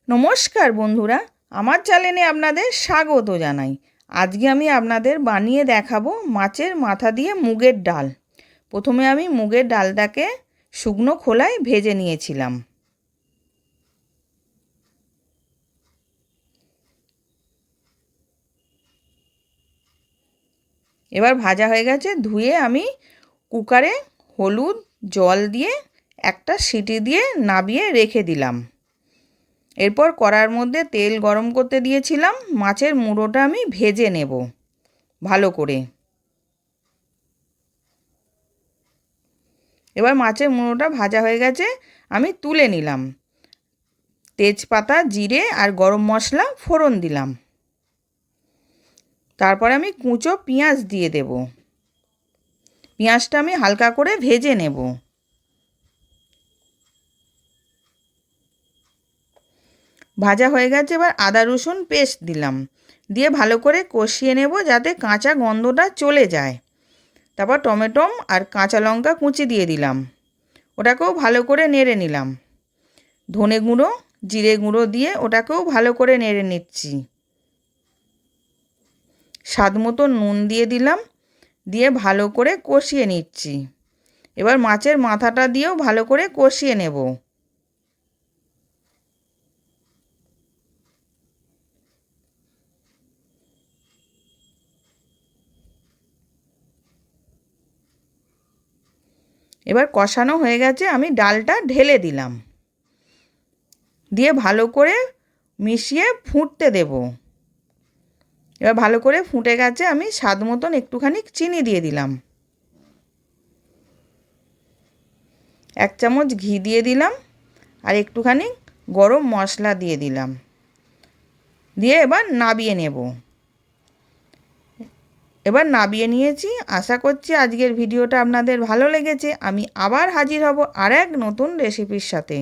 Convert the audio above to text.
নমস্কার বন্ধুরা, আমার চ্যানেলে আপনাদের স্বাগত জানাই। আজকে আমি আপনাদের বানিয়ে দেখাবো মাছের মাথা দিয়ে মুগের ডাল। প্রথমে আমি মুগের ডালটাকে শুকনো খোলায় ভেজে নিয়েছিলাম। এবার ভাজা হয়ে গেছে, ধুয়ে আমি কুকারে হলুদ জল দিয়ে একটা সিটি দিয়ে নাবিয়ে রেখে দিলাম। এরপর কড়ার মধ্যে তেল গরম করতে দিয়েছিলাম। মাছের মুড়োটা আমি ভেজে নেব ভালো করে। এবার মাছের মুড়োটা ভাজা হয়ে গেছে, আমি তুলে নিলাম। তেজপাতা, জিরে আর গরম মশলা ফোড়ন দিলাম। তারপরে আমি কুচো পেঁয়াজ দিয়ে দেব। পেঁয়াজটা আমি হালকা করে ভেজে নেব। ভাজা হয়ে গেছে, এবার আদা রসুন পেস্ট দিলাম, দিয়ে ভালো করে কষিয়ে নেব যাতে কাঁচা গন্ধটা চলে যায়। তারপর টমেটো আর কাঁচা লঙ্কা কুচি দিয়ে দিলাম, ওটাকেও ভালো করে নেড়ে নিলাম। ধনে গুঁড়ো জিরে গুঁড়ো দিয়ে ওটাকেও ভালো করে নেড়ে নিচ্ছি। স্বাদ মতো নুন দিয়ে দিলাম, দিয়ে ভালো করে কষিয়ে নিচ্ছি। এবার মাছের মাথাটা দিয়েও ভালো করে কষিয়ে নেব। এবার কষানো হয়ে গেছে, আমি ডালটা ঢেলে দিলাম, দিয়ে ভালো করে মিশিয়ে ফুটতে দেব। এবার ভালো করে ফুটে গেছে, আমি স্বাদ মতন একটুখানি চিনি দিয়ে দিলাম, 1 চামচ ঘি দিয়ে দিলাম, আর একটুখানি গরম মশলা দিয়ে দিলাম, দিয়ে এবার নাবিয়ে নেব। এবার নাবিয়ে নিয়েছি। আশা করছি আজকের ভিডিওটা আপনাদের ভালো লেগেছে। আমি আবার হাজির হব আর এক নতুন রেসিপির সাথে।